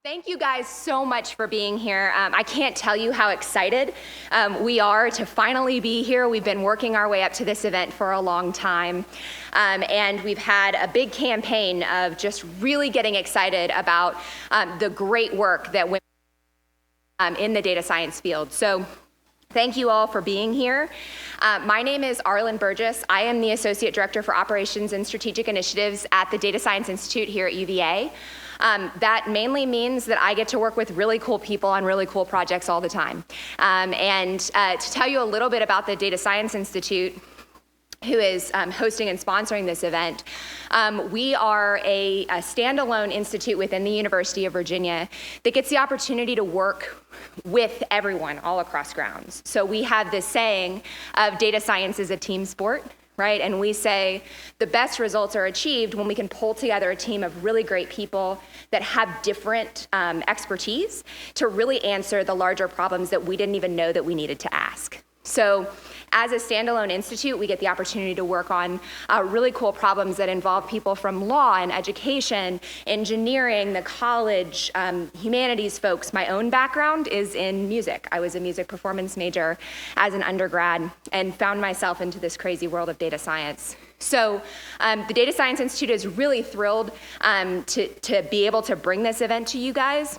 Thank you guys so much for being here. I can't tell you how excited we are to finally be here. We've been working our way up to this event for a long time. And we've had a big campaign of just really getting excited about the great work that women in the data science field. So thank you all for being here. My name is Arlen Burgess. I am the Associate Director for Operations and Strategic Initiatives at the Data Science Institute here at UVA. That mainly means that I get to work with really cool people on really cool projects all the time. To tell you a little bit about the Data Science Institute, who is hosting and sponsoring this event, we are a standalone institute within the University of Virginia that gets the opportunity to work with everyone all across grounds. So we have this saying of data science is a team sport, right? And we say the best results are achieved when we can pull together a team of really great people that have different expertise to really answer the larger problems that we didn't even know that we needed to ask. So as a standalone institute, we get the opportunity to work on really cool problems that involve people from law and education, engineering, the college, humanities folks. My own background is in music. I was a music performance major as an undergrad and found myself into this crazy world of data science. So the Data Science Institute is really thrilled to be able to bring this event to you guys,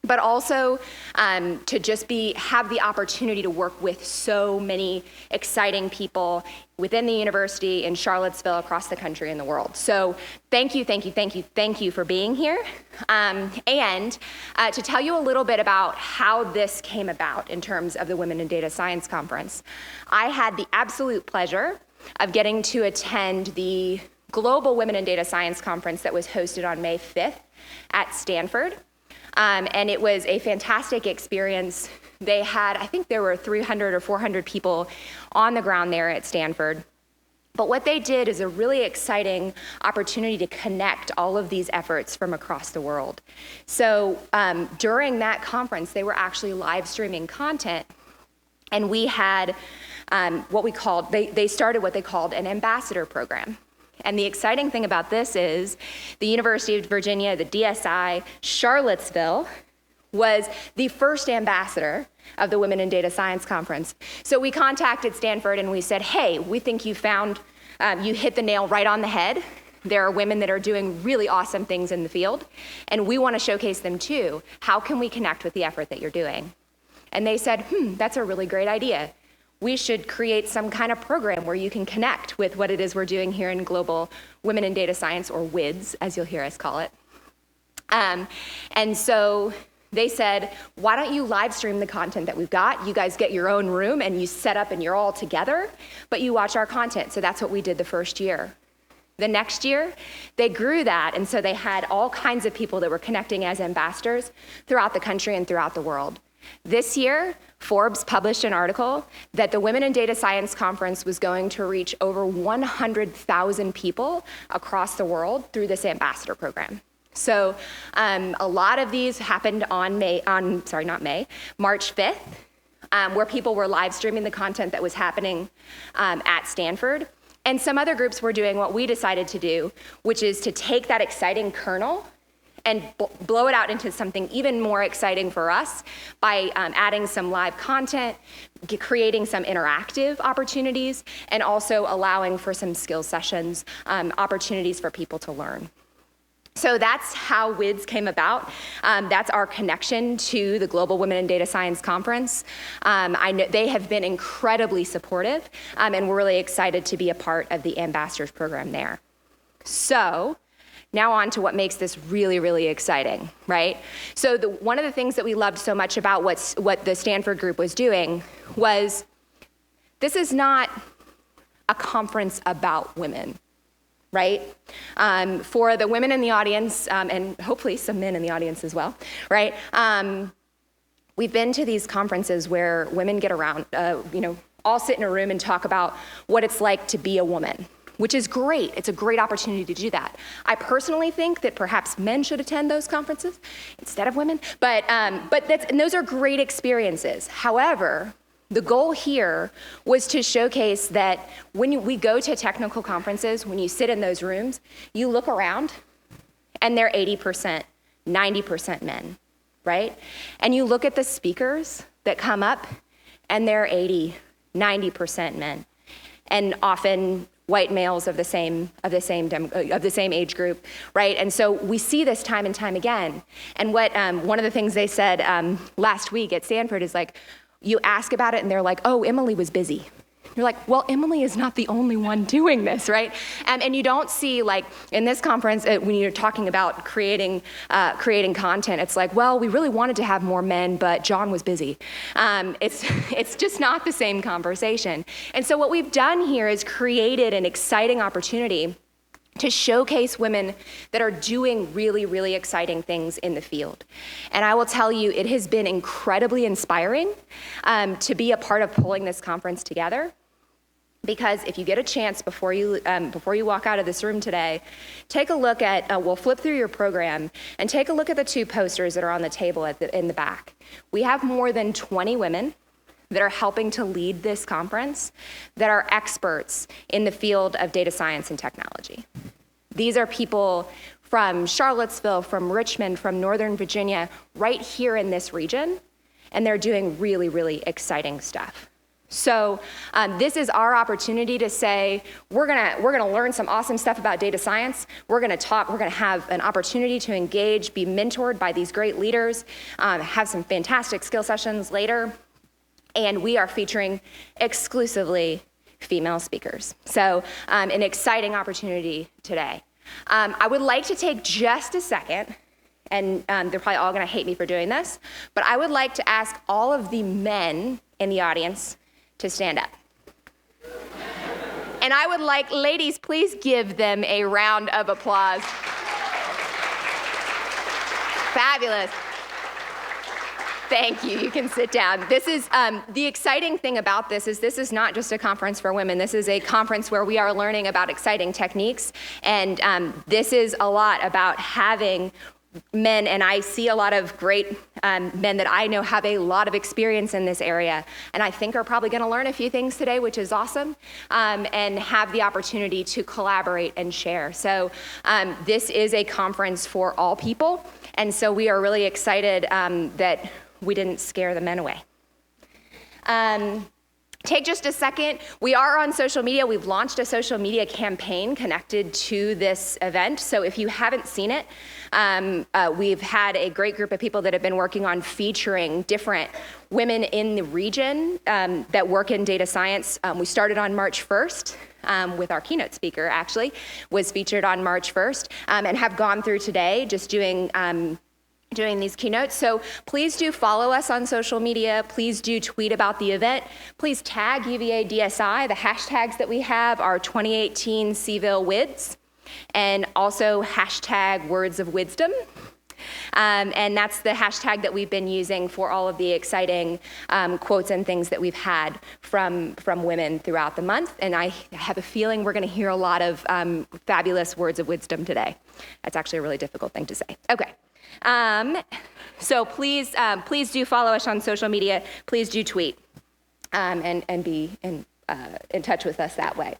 but also to just have the opportunity to work with so many exciting people within the university, in Charlottesville, across the country and the world. So thank you for being here. And to tell you a little bit about how this came about in terms of the Women in Data Science Conference, I had the absolute pleasure of getting to attend the Global Women in Data Science Conference that was hosted on May 5th at Stanford. And it was a fantastic experience. They had, I think there were 300 or 400 people on the ground there at Stanford. But what they did is a really exciting opportunity to connect all of these efforts from across the world. So during that conference, they were actually live streaming content. And we had they started what they called an ambassador program. And the exciting thing about this is the University of Virginia, the DSI, Charlottesville, was the first ambassador of the Women in Data Science Conference. So we contacted Stanford and we said, hey, we think you hit the nail right on the head. There are women that are doing really awesome things in the field, and we want to showcase them too. How can we connect with the effort that you're doing? And they said, that's a really great idea. We should create some kind of program where you can connect with what it is we're doing here in Global Women in Data Science, or WiDS, as you'll hear us call it. And so they said, why don't you live stream the content that we've got? You guys get your own room and you set up and you're all together, but you watch our content. So that's what we did the first year. The next year, they grew that, and so they had all kinds of people that were connecting as ambassadors throughout the country and throughout the world. This year, Forbes published an article that the Women in Data Science Conference was going to reach over 100,000 people across the world through this ambassador program. So a lot of these happened on March 5th, where people were live streaming the content that was happening at Stanford. And some other groups were doing what we decided to do, which is to take that exciting kernel and blow it out into something even more exciting for us by adding some live content, creating some interactive opportunities, and also allowing for some skill sessions, opportunities for people to learn. So that's how WiDS came about. That's our connection to the Global Women in Data Science Conference. I know they have been incredibly supportive, and we're really excited to be a part of the Ambassadors Program there. So now on to what makes this really, really exciting, right? So one of the things that we loved so much about what the Stanford group was doing was, this is not a conference about women, right? For the women in the audience, and hopefully some men in the audience as well, right? We've been to these conferences where women get around, all sit in a room and talk about what it's like to be a woman, which is great. It's a great opportunity to do that. I personally think that perhaps men should attend those conferences instead of women, but those are great experiences. However, the goal here was to showcase that when we go to technical conferences, when you sit in those rooms, you look around and they're 80% 90% men, right? And you look at the speakers that come up, and they're 80, 90% men, and often white males of the same age group, right? And so we see this time and time again. And what one of the things they said last week at Stanford is like, you ask about it and they're like, oh, Emily was busy. You're like, well, Emily is not the only one doing this, right? And you don't see, like, in this conference, when you're talking about creating content, it's like, well, we really wanted to have more men, but John was busy. It's just not the same conversation. And so what we've done here is created an exciting opportunity to showcase women that are doing really, really exciting things in the field. And I will tell you, it has been incredibly inspiring to be a part of pulling this conference together. Because if you get a chance before you walk out of this room today, take a look at, we'll flip through your program and take a look at the two posters that are on the table in the back. We have more than 20 women that are helping to lead this conference that are experts in the field of data science and technology. These are people from Charlottesville, from Richmond, from Northern Virginia, right here in this region, and they're doing really, really exciting stuff. So this is our opportunity to say, we're gonna learn some awesome stuff about data science. We're gonna talk, we're gonna have an opportunity to engage, be mentored by these great leaders, have some fantastic skill sessions later. And we are featuring exclusively female speakers. So an exciting opportunity today. I would like to take just a second, and they're probably all gonna hate me for doing this, but I would like to ask all of the men in the audience to stand up. And I would like, ladies, please give them a round of applause. Fabulous. Thank you, you can sit down. This is, the exciting thing about this is not just a conference for women. This is a conference where we are learning about exciting techniques. And this is a lot about having men, and I see a lot of great men that I know have a lot of experience in this area, and I think are probably gonna learn a few things today, which is awesome, and have the opportunity to collaborate and share. So this is a conference for all people, and so we are really excited that we didn't scare the men away. Take just a second. We are on social media. We've launched a social media campaign connected to this event. So if you haven't seen it, we've had a great group of people that have been working on featuring different women in the region that work in data science. We started on March 1st. With our keynote speaker, actually, was featured on March 1st, and have gone through today just doing these keynotes. So please do follow us on social media. Please do tweet about the event. Please tag UVA DSI. The hashtags that we have are 2018 CVille WiDS, and also hashtag Words of Wisdom. And that's the hashtag that we've been using for all of the exciting quotes and things that we've had from women throughout the month. And I have a feeling we're gonna hear a lot of fabulous words of wisdom today. That's actually a really difficult thing to say. Okay. So please do follow us on social media. Please do tweet and be in touch with us that way.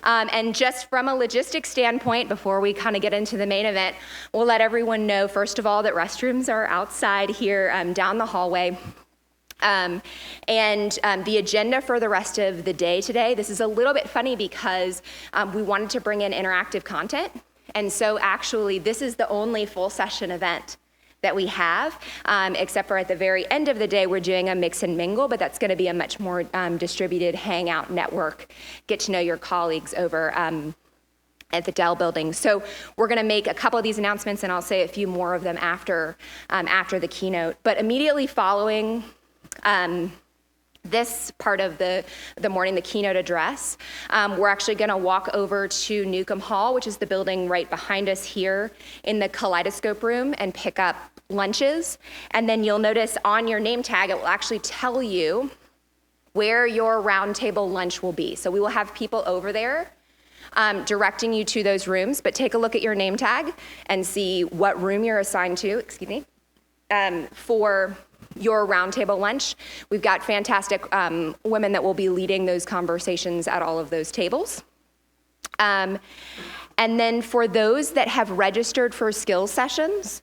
And just from a logistics standpoint, before we kind of get into the main event, we'll let everyone know, first of all, that restrooms are outside here down the hallway. And the agenda for the rest of the day today, this is a little bit funny because we wanted to bring in interactive content. And so actually, this is the only full session event that we have, except for at the very end of the day, we're doing a mix and mingle, but that's gonna be a much more distributed hangout network, get to know your colleagues over at the Dell building. So we're gonna make a couple of these announcements, and I'll say a few more of them after the keynote. But immediately following this part of the morning, the keynote address, we're actually gonna walk over to Newcomb Hall, which is the building right behind us here in the Kaleidoscope room, and pick up lunches. And then you'll notice on your name tag, it will actually tell you where your roundtable lunch will be. So we will have people over there directing you to those rooms, but take a look at your name tag and see what room you're assigned to, for your roundtable lunch. We've got fantastic women that will be leading those conversations at all of those tables. And then for those that have registered for skills sessions,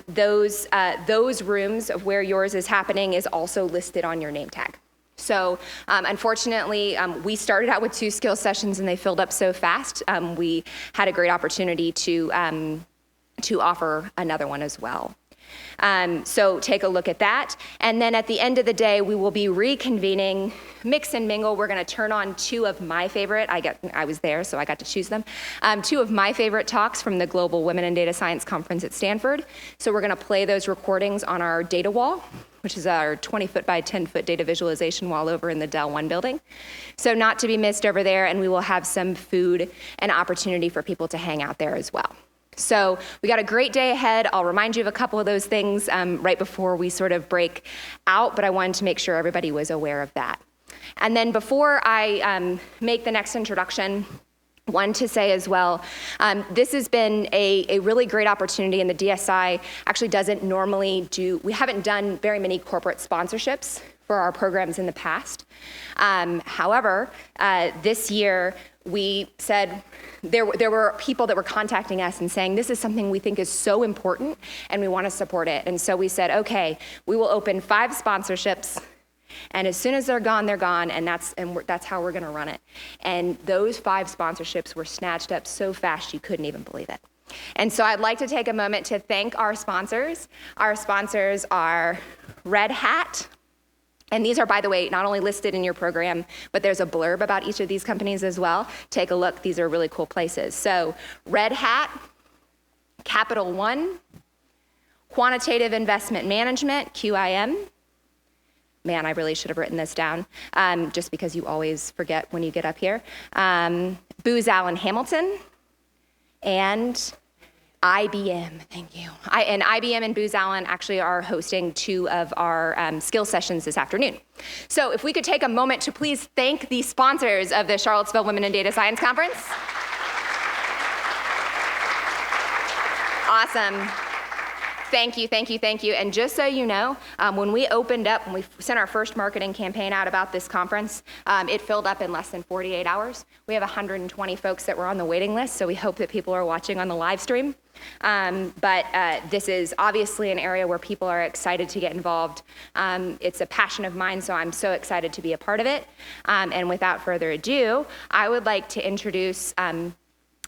those rooms of where yours is happening is also listed on your name tag. So unfortunately, we started out with 2 skills sessions and they filled up so fast. We had a great opportunity to offer another one as well. So take a look at that. And then at the end of the day, we will be reconvening, mix and mingle. We're going to turn on 2 of my favorite, I was there, so I got to choose them, 2 of my favorite talks from the Global Women in Data Science Conference at Stanford. So we're going to play those recordings on our data wall, which is our 20-foot by 10-foot data visualization wall over in the Dell 1 building. So not to be missed over there, and we will have some food and opportunity for people to hang out there as well. So we got a great day ahead. I'll remind you of a couple of those things right before we sort of break out, but I wanted to make sure everybody was aware of that. And then before I make the next introduction, one to say as well, this has been a really great opportunity, and the DSI actually doesn't normally we haven't done very many corporate sponsorships for our programs in the past. However, this year we said there were people that were contacting us and saying, this is something we think is so important and we want to support it. And so we said, okay, we will open 5 sponsorships, and as soon as they're gone, and that's how we're going to run it. And those 5 sponsorships were snatched up so fast you couldn't even believe it. And so I'd like to take a moment to thank our sponsors. Our sponsors are Red Hat. And these are, by the way, not only listed in your program, but there's a blurb about each of these companies as well. Take a look. These are really cool places. So Red Hat, Capital One, Quantitative Investment Management, QIM. Man, I really should have written this down, just because you always forget when you get up here. Booz Allen Hamilton, and IBM, thank you. And IBM and Booz Allen actually are hosting 2 of our skill sessions this afternoon. So if we could take a moment to please thank the sponsors of the Charlottesville Women in Data Science Conference. Awesome. Thank you, thank you, thank you. And just so you know, when we sent our first marketing campaign out about this conference, it filled up in less than 48 hours. We have 120 folks that were on the waiting list, so we hope that people are watching on the live stream. But this is obviously an area where people are excited to get involved. It's a passion of mine, so I'm so excited to be a part of it. And without further ado, I would like to introduce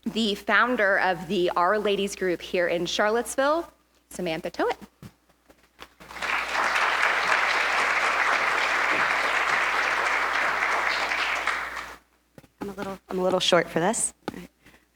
the founder of the Our Ladies group here in Charlottesville, Samantha Towett. I'm a little short for this. All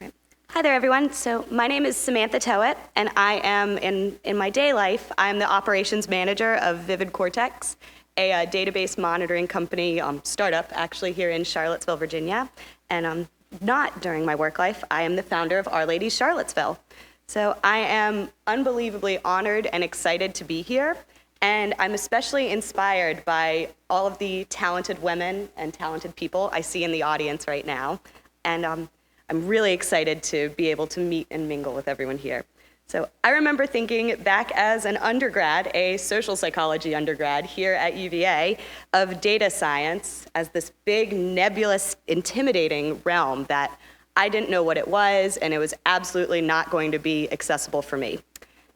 right. Hi there, everyone. So my name is Samantha Towett, and I am, in my day life, I'm the operations manager of Vivid Cortex, a database monitoring company, startup actually here in Charlottesville, Virginia. And not during my work life, I am the founder of Our Ladies Charlottesville. So I am unbelievably honored and excited to be here, and I'm especially inspired by all of the talented women and talented people I see in the audience right now, and I'm really excited to be able to meet and mingle with everyone here. So I remember thinking back as an undergrad, a social psychology undergrad here at UVA, of data science as this big, nebulous, intimidating realm that I didn't know what it was, and it was absolutely not going to be accessible for me.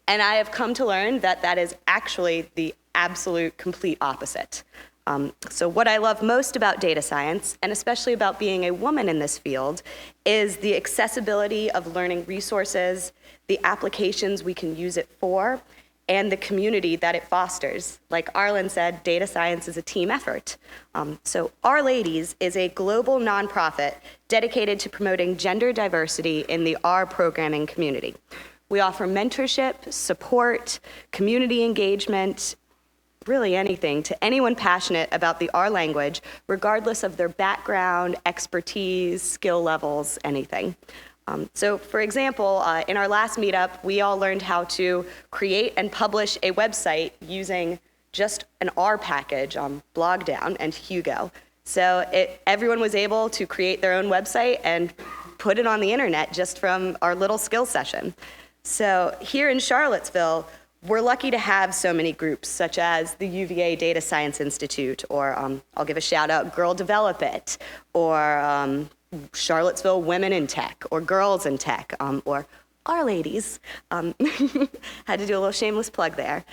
And I have come to learn that that is actually the absolute complete opposite. So what I love most about data science, and especially about being a woman in this field, is the accessibility of learning resources, the applications we can use it for, and the community that it fosters. Like Arlen said, data science is a team effort. So Our Ladies is a global nonprofit dedicated to promoting gender diversity in the R programming community. We offer mentorship, support, community engagement, really anything to anyone passionate about the R language, regardless of their background, expertise, skill levels, anything. So for example, in our last meetup, we all learned how to create and publish a website using just an R package on Blogdown and Hugo. So everyone was able to create their own website and put it on the internet just from our little skill session. So here in Charlottesville, We're lucky to have so many groups, such as the UVA Data Science Institute, or I'll give a shout out, Girl Develop It, or Charlottesville Women in Tech, or Girls in Tech, or Our Ladies. Had to do a little shameless plug there.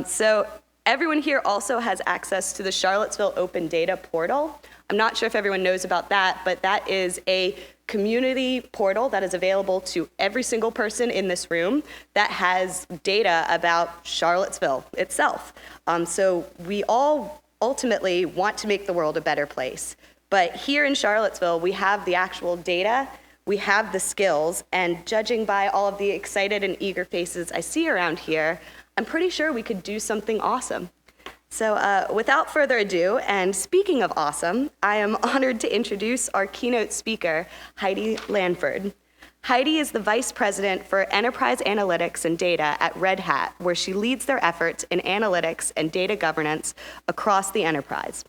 So everyone here also has access to the Charlottesville Open Data Portal. I'm not sure if everyone knows about that, but that is a community portal that is available to every single person in this room that has data about Charlottesville itself. So we all ultimately want to make the world a better place. But here in Charlottesville, we have the actual data, we have the skills, and judging by all of the excited and eager faces I see around here, I'm pretty sure we could do something awesome. So without further ado, and speaking of awesome, I am honored to introduce our keynote speaker, Heidi Lanford. Heidi is the Vice President for Enterprise Analytics and Data at Red Hat, where she leads their efforts in analytics and data governance across the enterprise.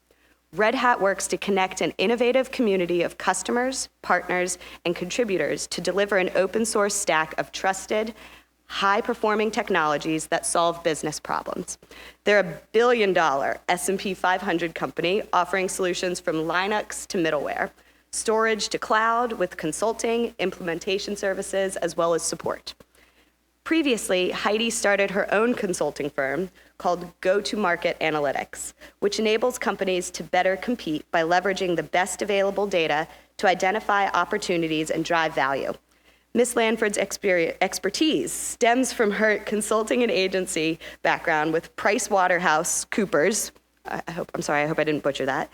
Red Hat works to connect an innovative community of customers, partners, and contributors to deliver an open source stack of trusted, high-performing technologies that solve business problems. They're a billion-dollar S&P 500 company offering solutions from Linux to middleware, storage to cloud with consulting, implementation services, as well as support. Previously, Heidi started her own consulting firm called Go-to-Market Analytics, which enables companies to better compete by leveraging the best available data to identify opportunities and drive value. Ms. Lanford's expertise stems from her consulting and agency background with PricewaterhouseCoopers, I hope I didn't butcher that,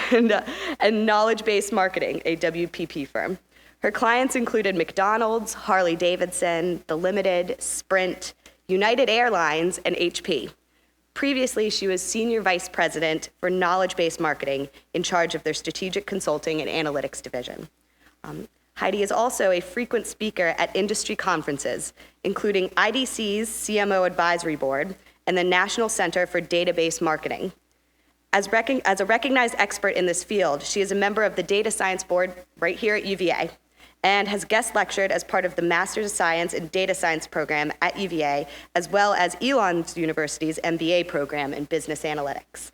and knowledge-based marketing, a WPP firm. Her clients included McDonald's, Harley-Davidson, The Limited, Sprint, United Airlines, and HP. Previously, she was Senior Vice President for Knowledge-Based Marketing in charge of their strategic consulting and analytics division. Heidi is also a frequent speaker at industry conferences, including IDC's CMO Advisory Board and the National Center for Database Marketing. As a recognized expert in this field, she is a member of the Data Science Board right here at UVA and has guest lectured as part of the Master's of Science in Data Science program at UVA, as well as Elon University's MBA program in Business Analytics.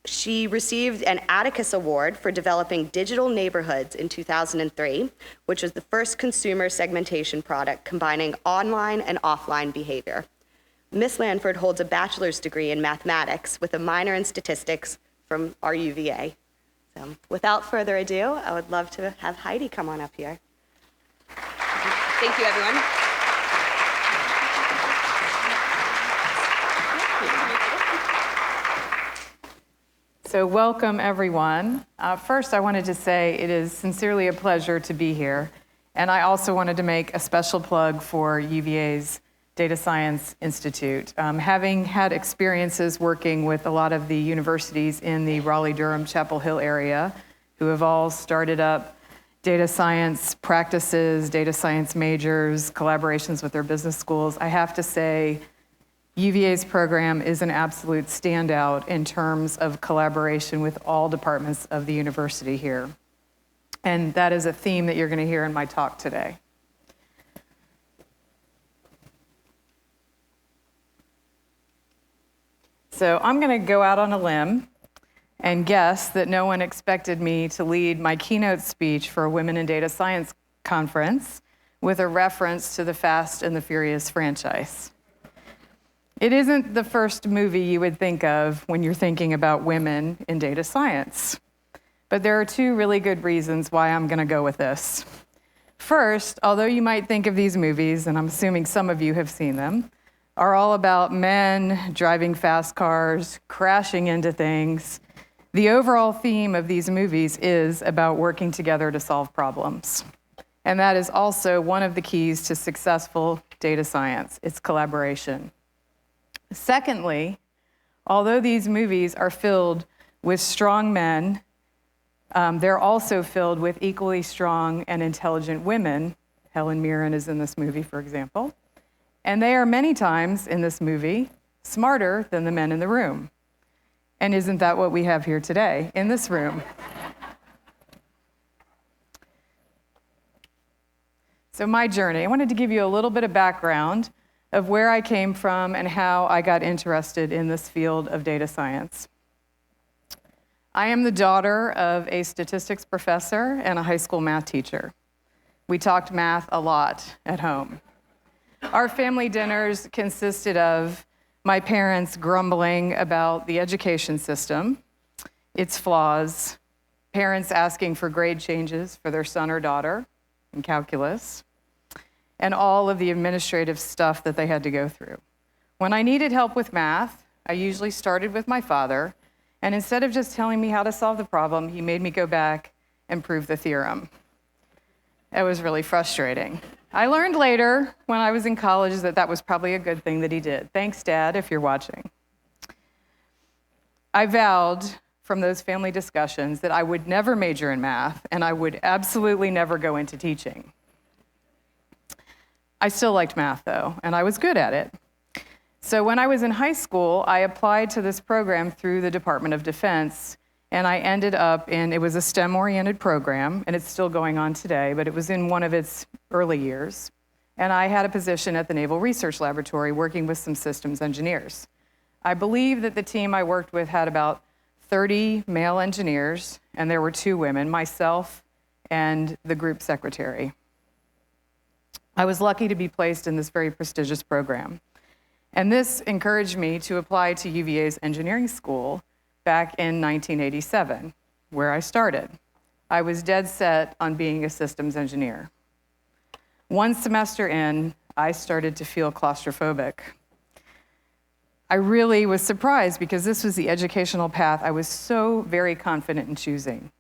She received an Atticus Award for developing digital neighborhoods in 2003, which was the first consumer segmentation product combining online and offline behavior. Ms. Lanford holds a bachelor's degree in mathematics with a minor in statistics from our UVA. So without further ado, I would love to have Heidi come on up here. Thank you, everyone. So welcome, everyone. First, I wanted to say it is sincerely a pleasure to be here. And I also wanted to make a special plug for UVA's Data Science Institute. Having had experiences working with a lot of the universities in the Raleigh-Durham, Chapel Hill area, who have all started up data science practices, data science majors, collaborations with their business schools, I have to say, UVA's program is an absolute standout in terms of collaboration with all departments of the university here. And that is a theme that you're going to hear in my talk today. So I'm going to go out on a limb and guess that no one expected me to lead my keynote speech for a Women in Data Science conference with a reference to the Fast and the Furious franchise. It isn't the first movie you would think of when you're thinking about women in data science. But there are two really good reasons why I'm going to go with this. First, although you might think of these movies, and I'm assuming some of you have seen them, are all about men driving fast cars, crashing into things, the overall theme of these movies is about working together to solve problems. And that is also one of the keys to successful data science. It's collaboration. Secondly, although these movies are filled with strong men, they're also filled with equally strong and intelligent women. Helen Mirren is in this movie, for example. And they are many times in this movie smarter than the men in the room. And isn't that what we have here today in this room? So my journey, I wanted to give you a little bit of background of where I came from and how I got interested in this field of data science. I am the daughter of a statistics professor and a high school math teacher. We talked math a lot at home. Our family dinners consisted of my parents grumbling about the education system, its flaws, parents asking for grade changes for their son or daughter in calculus, and all of the administrative stuff that they had to go through. When I needed help with math, I usually started with my father, and instead of just telling me how to solve the problem, he made me go back and prove the theorem. It was really frustrating. I learned later, when I was in college, that that was probably a good thing that he did. Thanks, Dad, if you're watching. I vowed from those family discussions that I would never major in math, and I would absolutely never go into teaching. I still liked math, though, and I was good at it. So when I was in high school, I applied to this program through the Department of Defense, and I ended up in, it was a STEM-oriented program, and it's still going on today, but it was in one of its early years. And I had a position at the Naval Research Laboratory working with some systems engineers. I believe that the team I worked with had about 30 male engineers, and there were 2 women, myself and the group secretary. I was lucky to be placed in this very prestigious program. And this encouraged me to apply to UVA's engineering school back in 1987, where I started. I was dead set on being a systems engineer. One semester in, I started to feel claustrophobic. I really was surprised because this was the educational path I was so very confident in choosing.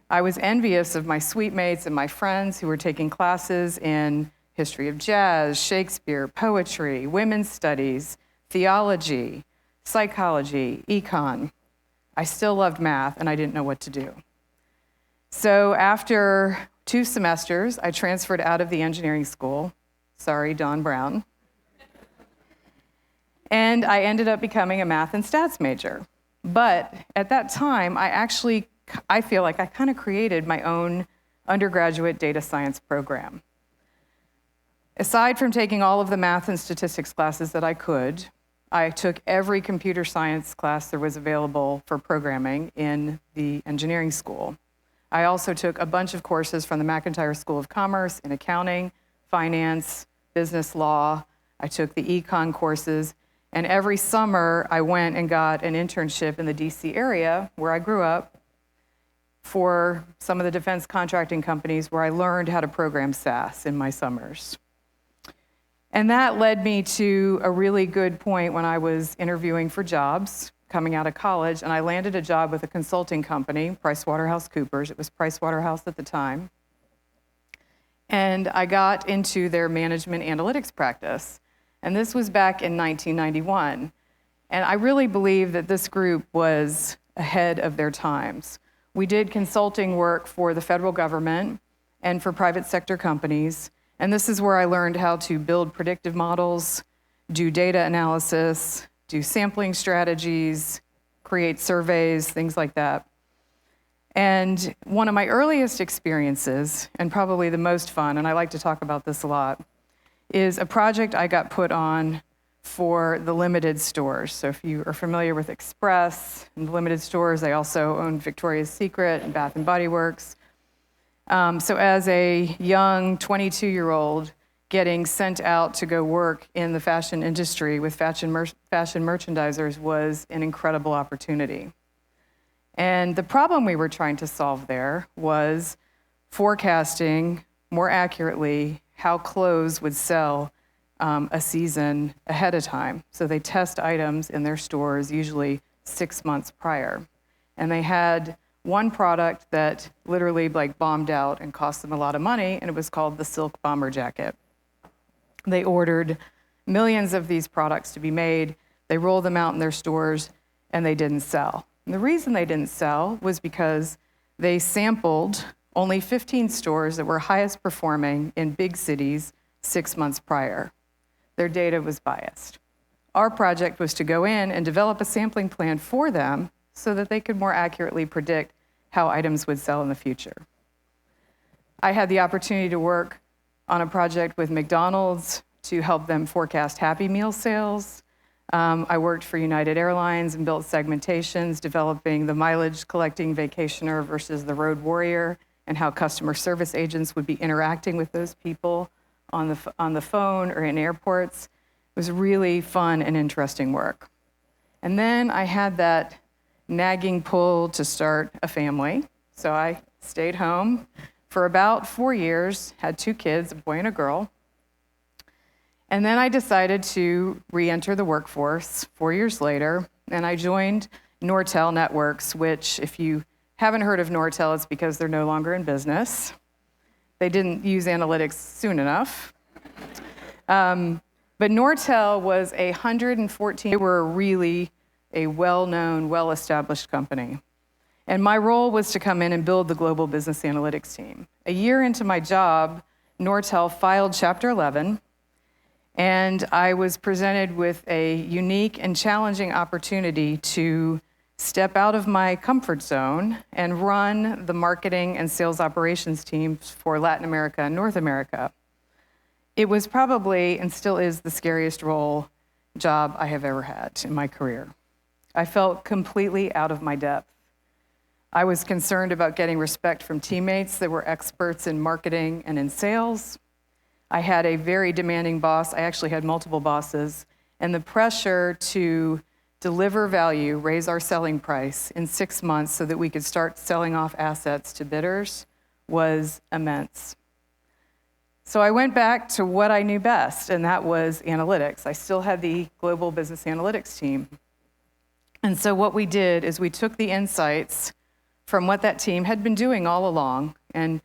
I was envious of my suite mates and my friends who were taking classes in history of jazz, Shakespeare, poetry, women's studies, theology, psychology, econ. I still loved math, and I didn't know what to do. So after 2 semesters, I transferred out of the engineering school. Sorry, Don Brown. And I ended up becoming a math and stats major. But at that time, I feel like I kind of created my own undergraduate data science program. Aside from taking all of the math and statistics classes that I could, I took every computer science class there was available for programming in the engineering school. I also took a bunch of courses from the McIntire School of Commerce in accounting, finance, business law. I took the econ courses, and every summer I went and got an internship in the DC area where I grew up for some of the defense contracting companies where I learned how to program SAS in my summers. And that led me to a really good point when I was interviewing for jobs coming out of college, and I landed a job with a consulting company, PricewaterhouseCoopers. It was Pricewaterhouse at the time. And I got into their management analytics practice. And this was back in 1991. And I really believe that this group was ahead of their times. We did consulting work for the federal government and for private sector companies. And this is where I learned how to build predictive models, do data analysis, do sampling strategies, create surveys, things like that. And one of my earliest experiences, and probably the most fun, and I like to talk about this a lot, is a project I got put on for the limited stores. So if you are familiar with Express and the limited stores, they also own Victoria's Secret and Bath & Body Works. So as a young 22-year-old getting sent out to go work in the fashion industry with fashion merchandisers was an incredible opportunity. And the problem we were trying to solve there was forecasting more accurately how clothes would sell a season ahead of time. So they test items in their stores usually 6 months prior. And they had one product that literally bombed out and cost them a lot of money, and it was called the silk bomber jacket. They ordered millions of these products to be made. They rolled them out in their stores, and they didn't sell. And the reason they didn't sell was because they sampled only 15 stores that were highest performing in big cities 6 months prior. Their data was biased. Our project was to go in and develop a sampling plan for them so that they could more accurately predict how items would sell in the future. I had the opportunity to work on a project with McDonald's, to help them forecast Happy Meal sales. I worked for United Airlines and built segmentations, developing the mileage collecting vacationer versus the road warrior, and how customer service agents would be interacting with those people on the phone or in airports. It was really fun and interesting work. And then I had that nagging pull to start a family. So I stayed home for about 4 years, had 2 kids, a boy and a girl. And then I decided to re-enter the workforce 4 years later, and I joined Nortel Networks, which, if you haven't heard of Nortel, it's because they're no longer in business. They didn't use analytics soon enough. But Nortel was 114, they were really a well-known, well-established company. And my role was to come in and build the global business analytics team. A year into my job, Nortel filed Chapter 11, and I was presented with a unique and challenging opportunity to step out of my comfort zone and run the marketing and sales operations teams for Latin America and North America. It was probably, and still is, the scariest job I have ever had in my career. I felt completely out of my depth. I was concerned about getting respect from teammates that were experts in marketing and in sales. I had a very demanding boss. I actually had multiple bosses, and the pressure to deliver value, raise our selling price in 6 months so that we could start selling off assets to bidders was immense. So I went back to what I knew best, and that was analytics. I still had the global business analytics team. And so what we did is we took the insights from what that team had been doing all along, and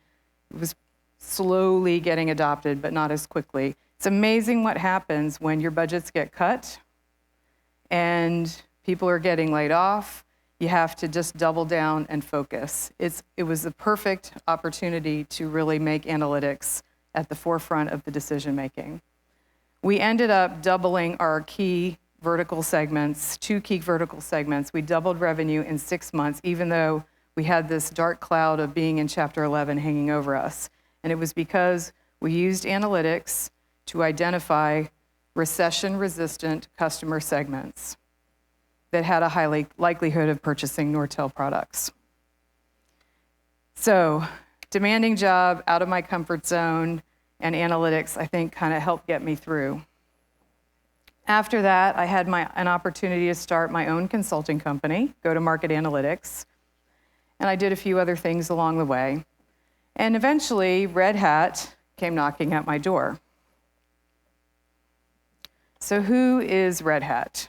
it was slowly getting adopted, but not as quickly. It's amazing what happens when your budgets get cut and people are getting laid off. You have to just double down and focus. It was the perfect opportunity to really make analytics at the forefront of the decision making. We ended up doubling our key vertical segments, 2 key vertical segments. We doubled revenue in 6 months, even though we had this dark cloud of being in Chapter 11 hanging over us. And it was because we used analytics to identify recession-resistant customer segments that had a high likelihood of purchasing Nortel products. So, demanding job, out of my comfort zone, and analytics, I think, kind of helped get me through. After that, I had an opportunity to start my own consulting company, Go-to-Market Analytics, and I did a few other things along the way. And eventually, Red Hat came knocking at my door. So who is Red Hat?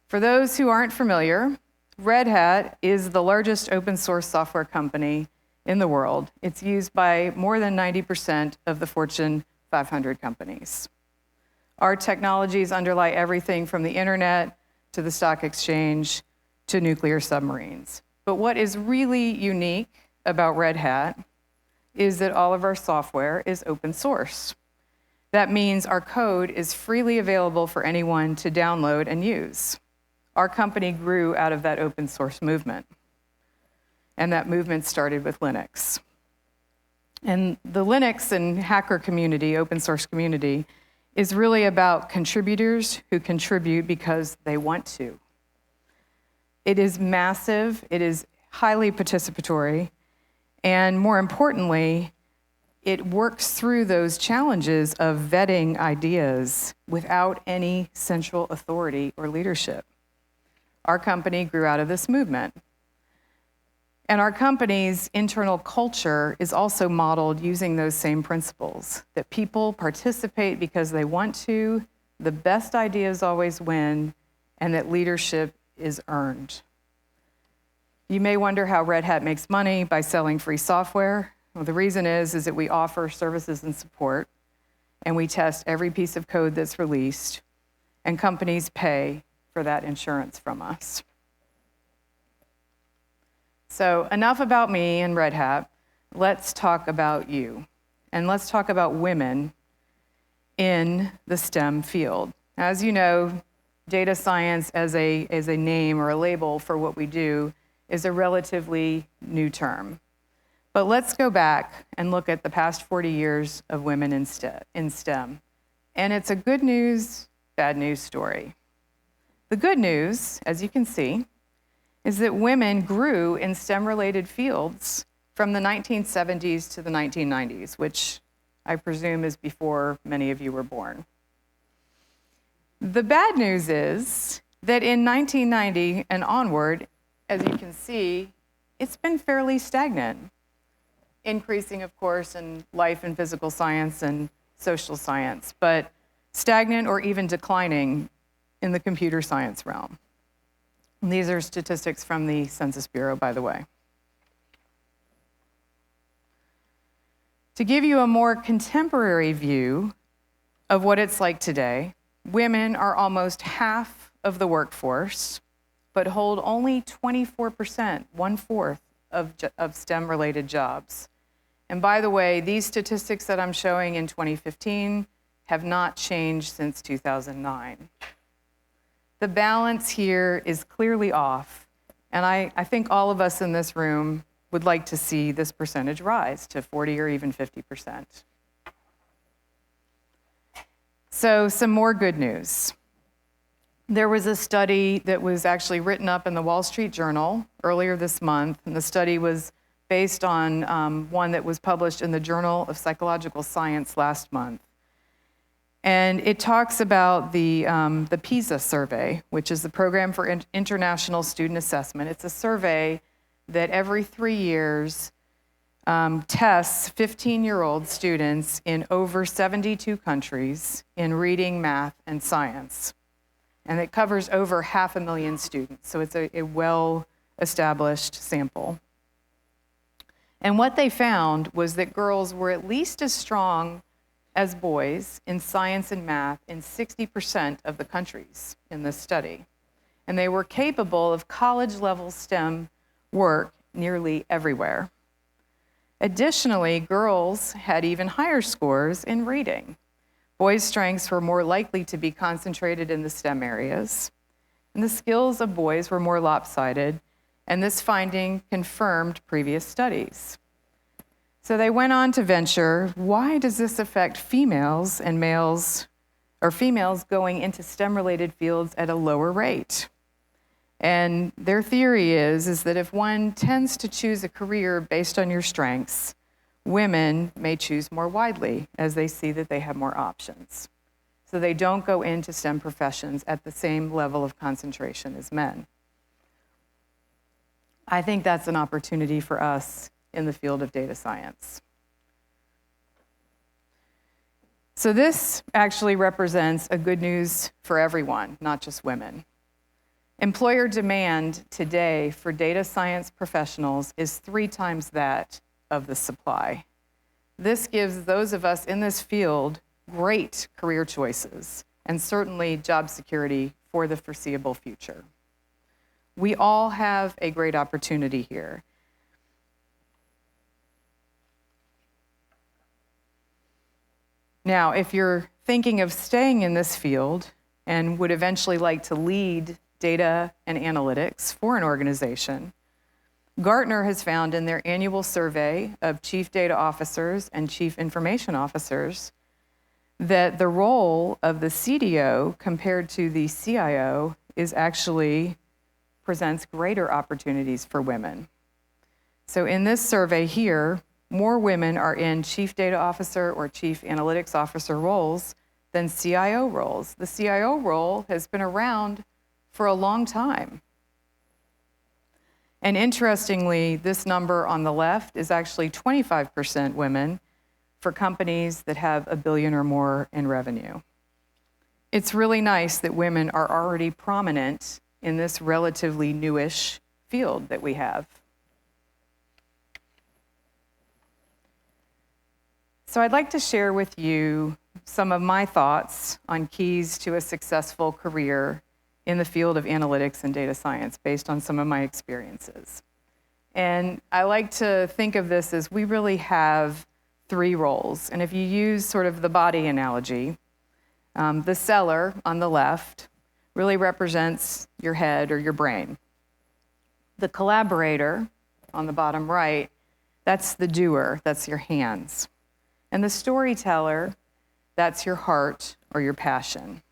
For those who aren't familiar, Red Hat is the largest open source software company in the world. It's used by more than 90% of the Fortune 500 companies. Our technologies underlie everything from the internet to the stock exchange to nuclear submarines. But what is really unique about Red Hat is that all of our software is open source. That means our code is freely available for anyone to download and use. Our company grew out of that open source movement. And that movement started with Linux. And the Linux and hacker community, open source community, is really about contributors who contribute because they want to. It is massive, it is highly participatory, and more importantly, it works through those challenges of vetting ideas without any central authority or leadership. Our company grew out of this movement. And our company's internal culture is also modeled using those same principles, that people participate because they want to, the best ideas always win, and that leadership is earned. You may wonder how Red Hat makes money by selling free software. Well, the reason is that we offer services and support, and we test every piece of code that's released, and companies pay for that insurance from us. So enough about me and Red Hat. Let's talk about you. And let's talk about women in the STEM field. As you know, data science as a name or a label for what we do is a relatively new term. But let's go back and look at the past 40 years of women in STEM. And it's a good news, bad news story. The good news, as you can see, is that women grew in STEM-related fields from the 1970s to the 1990s, which I presume is before many of you were born. The bad news is that in 1990 and onward, as you can see, it's been fairly stagnant, increasing, of course, in life and physical science and social science, but stagnant or even declining in the computer science realm. And these are statistics from the Census Bureau, by the way. To give you a more contemporary view of what it's like today, women are almost half of the workforce, but hold only 24%, 1/4 of STEM-related jobs. And by the way, these statistics that I'm showing in 2015 have not changed since 2009. The balance here is clearly off, and I think all of us in this room would like to see this percentage rise to 40 or even 50%. So some more good news. There was a study that was actually written up in the Wall Street Journal earlier this month, and the study was based on one that was published in the Journal of Psychological Science last month. And it talks about the Pisa Survey, which is the Program for International Student Assessment. It's a survey that every 3 years tests 15-year-old students in over 72 countries in reading, math, and science. And it covers over 500,000 students, so it's a well-established sample. And what they found was that girls were at least as strong as boys in science and math in 60% of the countries in this study. And they were capable of college-level STEM work nearly everywhere. Additionally, girls had even higher scores in reading. Boys' strengths were more likely to be concentrated in the STEM areas, and the skills of boys were more lopsided, and this finding confirmed previous studies. So they went on to venture, why does this affect females and males, or females going into STEM-related fields at a lower rate? And their theory is that if one tends to choose a career based on your strengths, women may choose more widely as they see that they have more options. So they don't go into STEM professions at the same level of concentration as men. I think that's an opportunity for us in the field of data science. So this actually represents a good news for everyone, not just women. Employer demand today for data science professionals is 3 times that of the supply. This gives those of us in this field great career choices and certainly job security for the foreseeable future. We all have a great opportunity here. Now, if you're thinking of staying in this field and would eventually like to lead data and analytics for an organization, Gartner has found in their annual survey of chief data officers and chief information officers that the role of the CDO compared to the CIO is actually presents greater opportunities for women. So in this survey here, more women are in chief data officer or chief analytics officer roles than CIO roles. The CIO role has been around for a long time. And interestingly, this number on the left is actually 25% women for companies that have $1 billion or more in revenue. It's really nice that women are already prominent in this relatively newish field that we have. So I'd like to share with you some of my thoughts on keys to a successful career in the field of analytics and data science based on some of my experiences. And I like to think of this as we really have 3 roles. And if you use sort of the body analogy, the seller on the left really represents your head or your brain. The collaborator on the bottom right, that's the doer, that's your hands. And the storyteller That's your heart or your passion.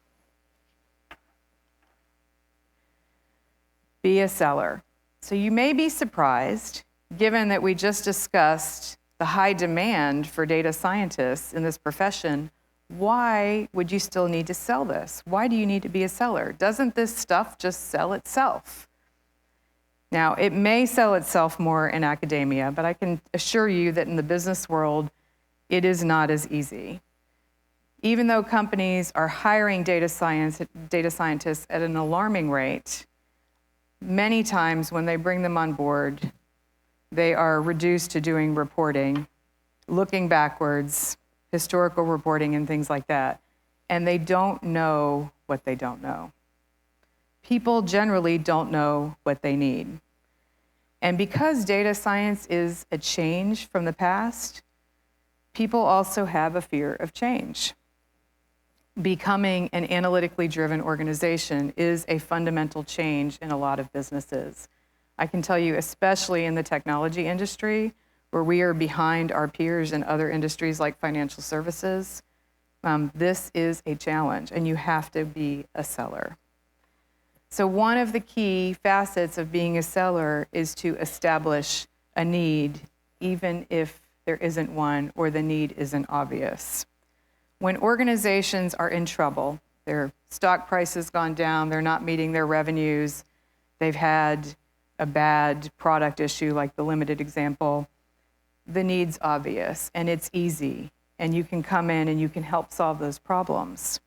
Be a seller. So you may be surprised, given that we just discussed the high demand for data scientists in this profession, why would you still need to sell this? Why do you need to be a seller? Doesn't this stuff just sell itself? Now, it may sell itself more in academia, but I can assure you that in the business world, it is not as easy. Even though companies are hiring data scientists at an alarming rate, many times when they bring them on board, they are reduced to doing reporting, looking backwards, historical reporting and things like that, and they don't know what they don't know. People generally don't know what they need. And because data science is a change from the past, people also have a fear of change. Becoming an analytically driven organization is a fundamental change in a lot of businesses. I can tell you, especially in the technology industry, where we are behind our peers in other industries like financial services, this is a challenge, and you have to be a seller. So one of the key facets of being a seller is to establish a need, even if there isn't one or the need isn't obvious. When organizations are in trouble, their stock price has gone down, they're not meeting their revenues, they've had a bad product issue like the limited example, the need's obvious and it's easy, and you can come in and you can help solve those problems.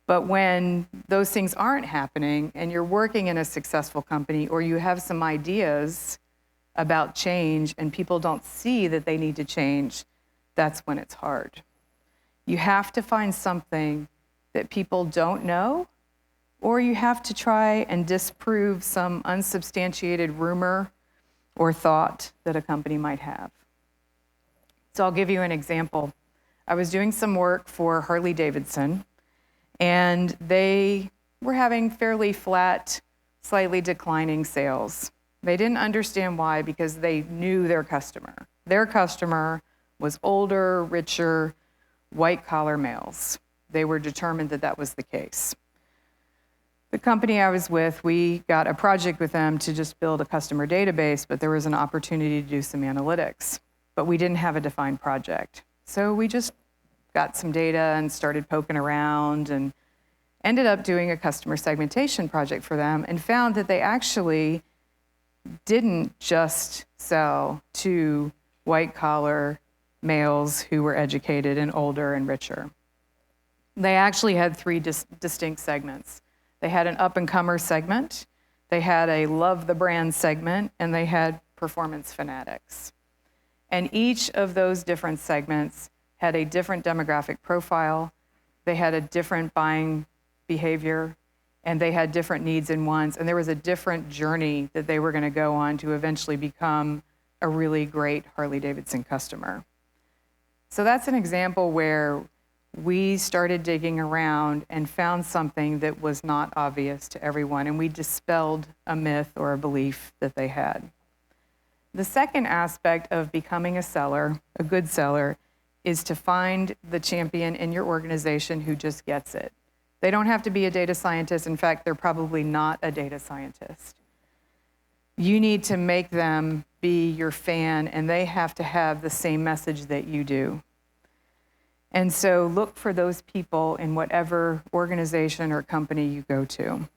But when those things aren't happening and you're working in a successful company or you have some ideas about change and people don't see that they need to change, that's when it's hard. You have to find something that people don't know, or you have to try and disprove some unsubstantiated rumor or thought that a company might have. So I'll give you an example. I was doing some work for Harley-Davidson, and they were having fairly flat, slightly declining sales. They didn't understand why, because they knew their customer. Their customer was older, richer, white-collar males. They were determined that that was the case. The company I was with, we got a project with them to just build a customer database, but there was an opportunity to do some analytics. But we didn't have a defined project. So we just got some data and started poking around and ended up doing a customer segmentation project for them and found that they actually didn't just sell to white-collar males who were educated and older and richer. They actually had three distinct segments. They had an up-and-comer segment, they had a love the brand segment, and they had performance fanatics. And each of those different segments had a different demographic profile, they had a different buying behavior, and they had different needs and wants, and there was a different journey that they were going to go on to eventually become a really great Harley-Davidson customer. So that's an example where we started digging around and found something that was not obvious to everyone, and we dispelled a myth or a belief that they had. The second aspect of becoming a seller, a good seller, is to find the champion in your organization who just gets it. They don't have to be a data scientist. In fact, they're probably not a data scientist. You need to make them be your fan, and they have to have the same message that you do. And so look for those people in whatever organization or company you go to.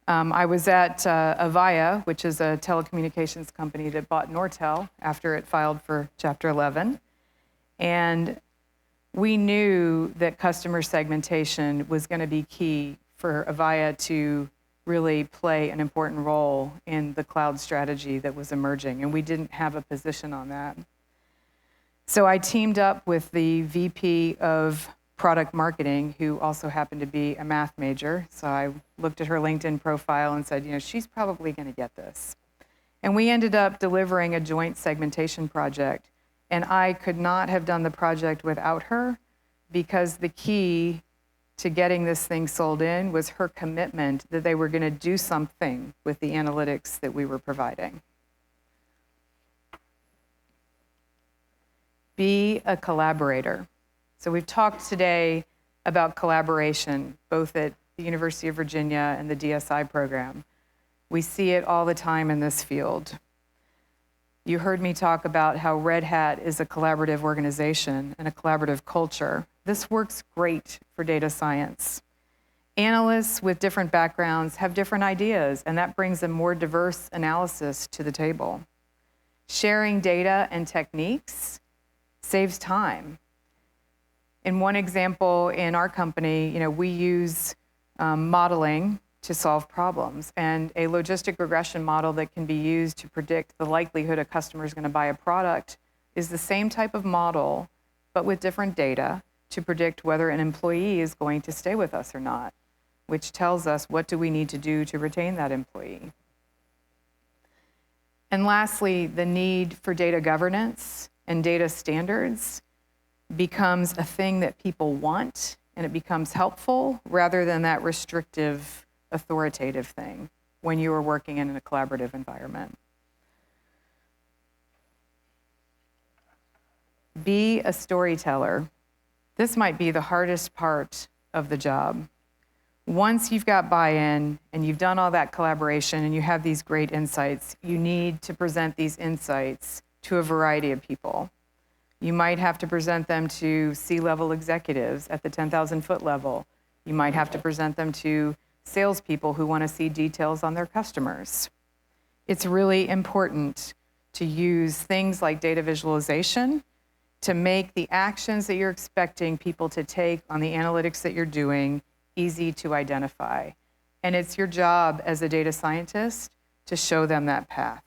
I was at Avaya, which is a telecommunications company that bought Nortel after it filed for Chapter 11. And we knew that customer segmentation was going to be key for Avaya to really play an important role in the cloud strategy that was emerging, and we didn't have a position on that. So I teamed up with the VP of product marketing, who also happened to be a math major. So I looked at her LinkedIn profile and said, she's probably going to get this. And we ended up delivering a joint segmentation project. And I could not have done the project without her, because the key to getting this thing sold in was her commitment that they were going to do something with the analytics that we were providing. Be a collaborator. So we've talked today about collaboration, both at the University of Virginia and the DSI program. We see it all the time in this field. You heard me talk about how Red Hat is a collaborative organization and a collaborative culture. This works great for data science. Analysts with different backgrounds have different ideas, and that brings a more diverse analysis to the table. Sharing data and techniques saves time. In one example, in our company, we use modeling to solve problems, and a logistic regression model that can be used to predict the likelihood a customer is going to buy a product is the same type of model, but with different data to predict whether an employee is going to stay with us or not, which tells us what do we need to do to retain that employee. And lastly, the need for data governance and data standards becomes a thing that people want, and it becomes helpful rather than that restrictive, authoritative thing when you are working in a collaborative environment. Be a storyteller. This might be the hardest part of the job. Once you've got buy-in and you've done all that collaboration and you have these great insights, you need to present these insights to a variety of people. You might have to present them to C-level executives at the 10,000-foot level. You might have to present them to salespeople who want to see details on their customers. It's really important to use things like data visualization to make the actions that you're expecting people to take on the analytics that you're doing easy to identify. And it's your job as a data scientist to show them that path.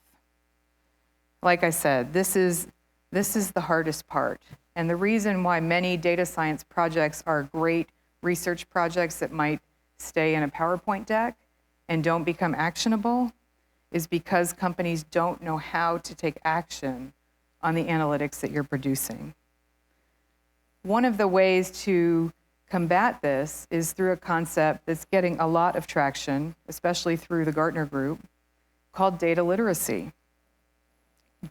Like I said, this is the hardest part. And the reason why many data science projects are great research projects that might stay in a PowerPoint deck and don't become actionable is because companies don't know how to take action on the analytics that you're producing. One of the ways to combat this is through a concept that's getting a lot of traction, especially through the Gartner Group, called data literacy.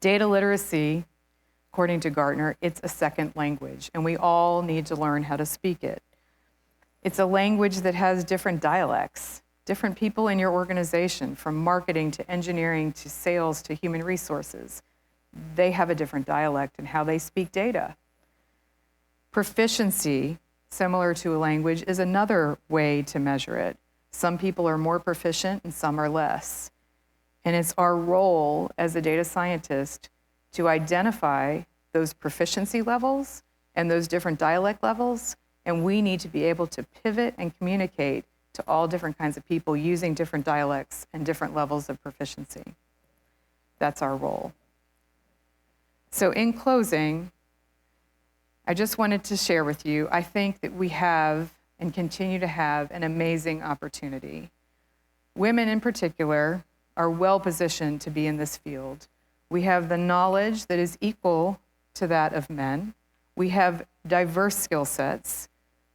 Data literacy, according to Gartner, it's a second language, and we all need to learn how to speak it. It's a language that has different dialects, different people in your organization, from marketing to engineering to sales to human resources. They have a different dialect in how they speak data. Proficiency, similar to a language, is another way to measure it. Some people are more proficient and some are less. And it's our role as a data scientist to identify those proficiency levels and those different dialect levels, and we need to be able to pivot and communicate to all different kinds of people using different dialects and different levels of proficiency. That's our role. So in closing, I just wanted to share with you, I think that we have and continue to have an amazing opportunity. Women in particular are well positioned to be in this field. We have the knowledge that is equal to that of men. We have diverse skill sets.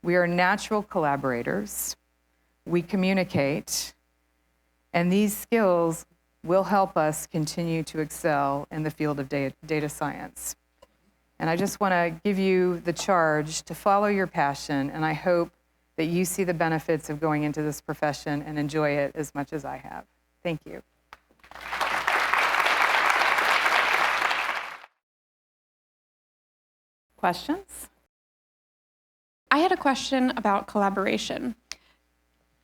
We are natural collaborators. We communicate. And these skills will help us continue to excel in the field of data science. And I just want to give you the charge to follow your passion, and I hope that you see the benefits of going into this profession and enjoy it as much as I have. Thank you. Questions? I had a question about collaboration.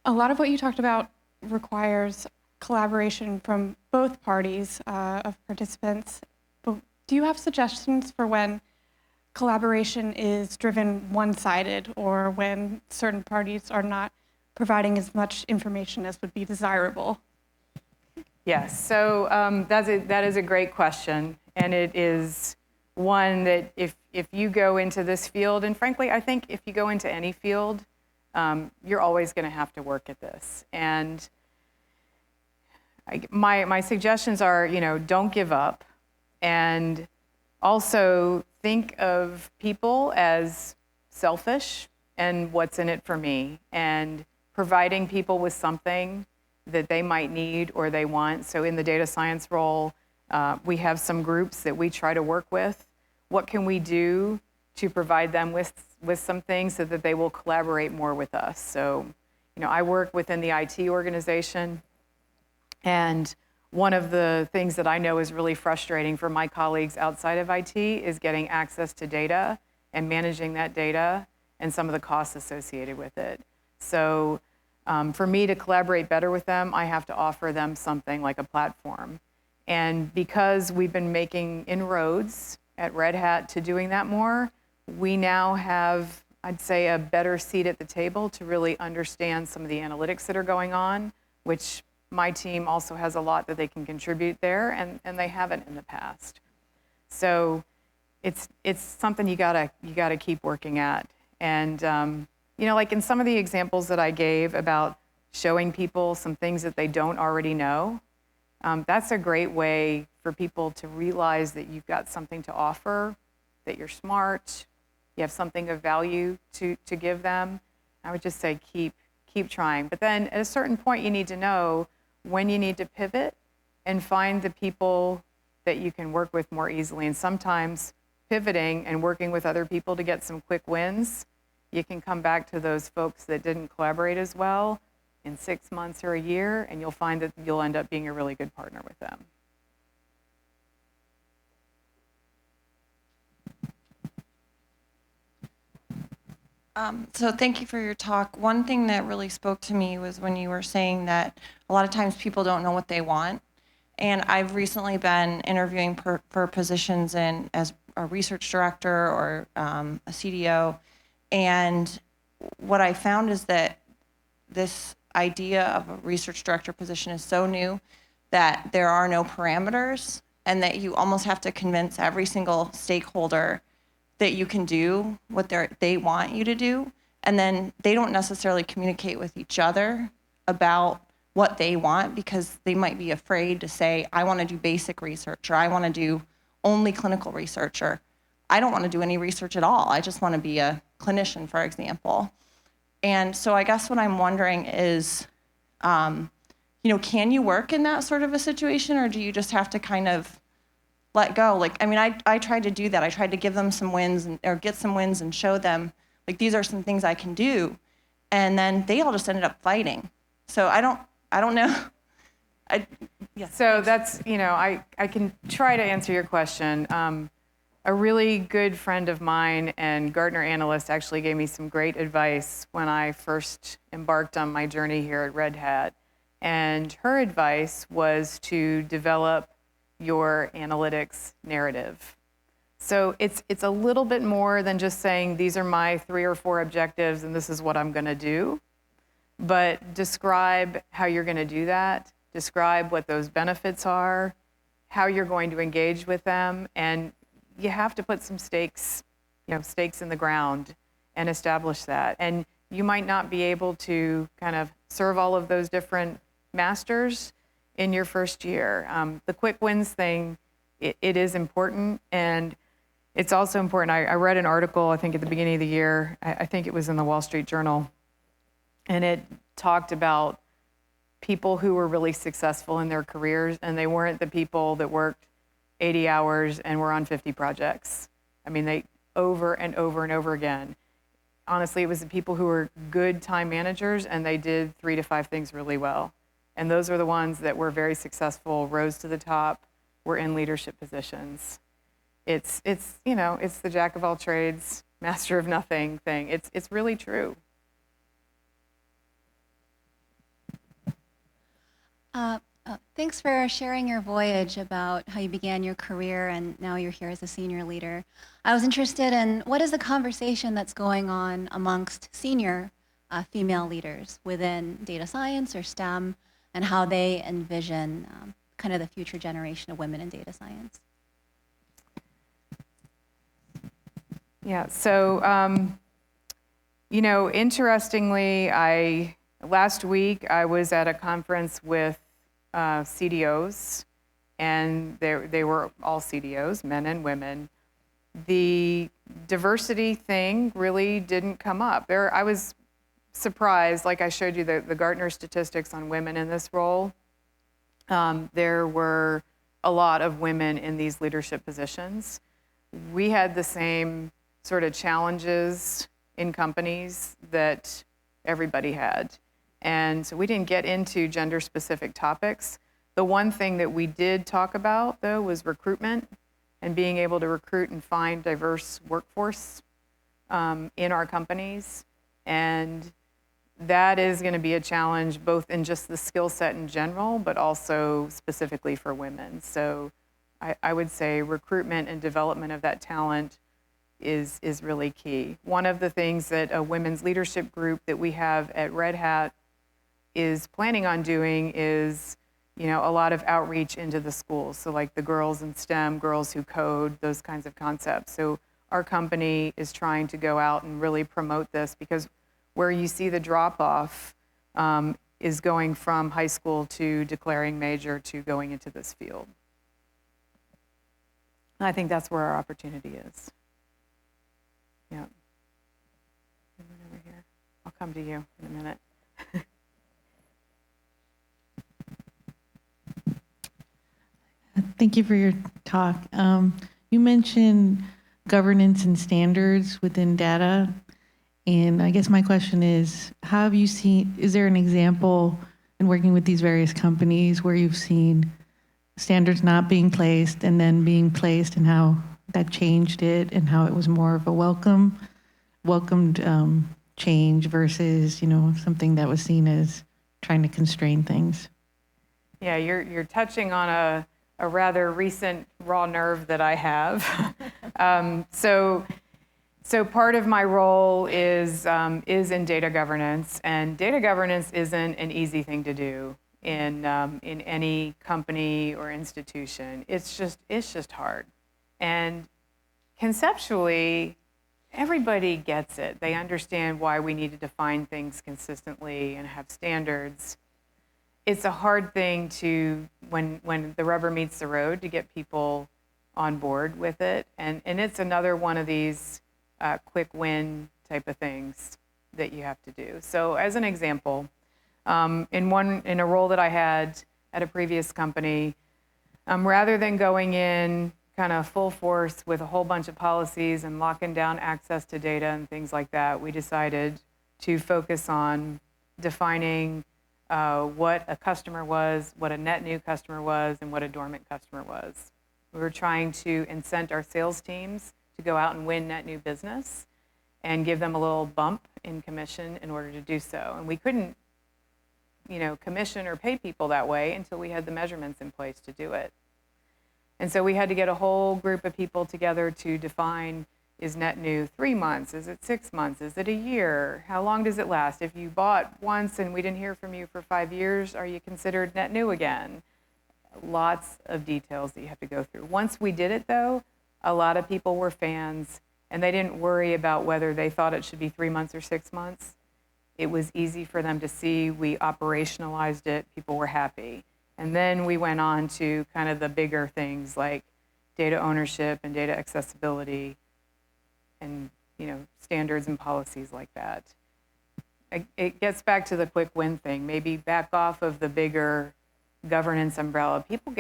A lot of what you talked about requires collaboration from both parties of participants. But do you have suggestions for when collaboration is driven one-sided or when certain parties are not providing as much information as would be desirable? Yes, so that is a great question, and it is one that if you go into this field, and frankly, I think if you go into any field, you're always going to have to work at this. And my suggestions are, don't give up, and also think of people as selfish and what's in it for me, and providing people with something that they might need or they want. So in the data science role, we have some groups that we try to work with what can we do to provide them with some things so that they will collaborate more with us. So, I work within the IT organization, and one of the things that I know is really frustrating for my colleagues outside of IT is getting access to data and managing that data and some of the costs associated with it. So for me to collaborate better with them, I have to offer them something like a platform. And because we've been making inroads at Red Hat to doing that more, we now have, I'd say, a better seat at the table to really understand some of the analytics that are going on, which my team also has a lot that they can contribute there, and they haven't in the past. So it's something you gotta keep working at. And like in some of the examples that I gave about showing people some things that they don't already know, that's a great way for people to realize that you've got something to offer, that you're smart, you have something of value to give them. I would just say keep trying. But then at a certain point, you need to know when you need to pivot and find the people that you can work with more easily. And sometimes pivoting and working with other people to get some quick wins, you can come back to those folks that didn't collaborate as well in 6 months or a year, and you'll find that you'll end up being a really good partner with them. So thank you for your talk. One thing that really spoke to me was when you were saying that a lot of times people don't know what they want. And I've recently been interviewing for positions as a research director or a CDO. And what I found is that this idea of a research director position is so new that there are no parameters, and that you almost have to convince every single stakeholder that you can do what they want you to do, and then they don't necessarily communicate with each other about what they want because they might be afraid to say, I want to do basic research, or I want to do only clinical research, or I don't want to do any research at all. I just want to be a clinician, for example. And so I guess what I'm wondering is, can you work in that sort of a situation, or do you just have to kind of let go? I tried to do that. I tried to give them some wins or get some wins and show them, these are some things I can do. And then they all just ended up fighting. So I don't know. So that's, I can try to answer your question. A really good friend of mine and Gartner analyst actually gave me some great advice when I first embarked on my journey here at Red Hat. And her advice was to develop your analytics narrative. So it's a little bit more than just saying, these are my 3 or 4 objectives and this is what I'm gonna do. But describe how you're gonna do that, describe what those benefits are, how you're going to engage with them, and you have to put some stakes in the ground and establish that. And you might not be able to kind of serve all of those different masters in your first year. The quick wins thing, it is important, and it's also important. I read an article, I think at the beginning of the year, I think it was in the Wall Street Journal, and it talked about people who were really successful in their careers, and they weren't the people that worked 80 hours and were on 50 projects. I mean, they over and over and over again. Honestly, it was the people who were good time managers, and they did 3 to 5 things really well. And those are the ones that were very successful, rose to the top, were in leadership positions. It's the jack of all trades, master of nothing thing. It's really true. Thanks for sharing your voyage about how you began your career and now you're here as a senior leader. I was interested in what is the conversation that's going on amongst senior female leaders within data science or STEM, and how they envision kind of the future generation of women in data science. Yeah, so, interestingly, last week I was at a conference with CDOs, and they were all CDOs, men and women. The diversity thing really didn't come up. I was surprised, like I showed you the Gartner statistics on women in this role. There were a lot of women in these leadership positions, we had the same sort of challenges in companies that everybody had. And so we didn't get into gender-specific topics. The one thing that we did talk about, though, was recruitment and being able to recruit and find diverse workforce in our companies. And that is going to be a challenge both in just the skill set in general, but also specifically for women. So I would say recruitment and development of that talent is really key. One of the things that a women's leadership group that we have at Red Hat is planning on doing is, a lot of outreach into the schools. So like the girls in STEM, girls who code, those kinds of concepts. So our company is trying to go out and really promote this, because where you see the drop-off is going from high school to declaring major to going into this field. And I think that's where our opportunity is. Yeah. Over here. I'll come to you in a minute. Thank you for your talk. You mentioned governance and standards within data. And I guess my question is, is there an example in working with these various companies where you've seen standards not being placed and then being placed, and how that changed it, and how it was more of a welcomed change versus, something that was seen as trying to constrain things? Yeah, you're touching on a rather recent raw nerve that I have. So part of my role is in data governance, and data governance isn't an easy thing to do in any company or institution. It's just hard. And conceptually, everybody gets it. They understand why we need to define things consistently and have standards. It's a hard thing to, when the rubber meets the road, to get people on board with it. And it's another one of these quick win type of things that you have to do. So as an example, in a role that I had at a previous company, rather than going in kind of full force with a whole bunch of policies and locking down access to data and things like that, we decided to focus on defining what a customer was, what a net new customer was, and what a dormant customer was. We were trying to incent our sales teams to go out and win net new business and give them a little bump in commission in order to do so. And we couldn't, commission or pay people that way until we had the measurements in place to do it. And so we had to get a whole group of people together to define, is net new 3 months? Is it 6 months? Is it a year? How long does it last? If you bought once and we didn't hear from you for 5 years, are you considered net new again? Lots of details that you have to go through. Once we did it, though, a lot of people were fans, and they didn't worry about whether they thought it should be 3 months or 6 months. It was easy for them to see. We operationalized it. People were happy. And then we went on to kind of the bigger things like data ownership and data accessibility and, standards and policies like that. It gets back to the quick win thing. Maybe back off of the bigger governance umbrella. People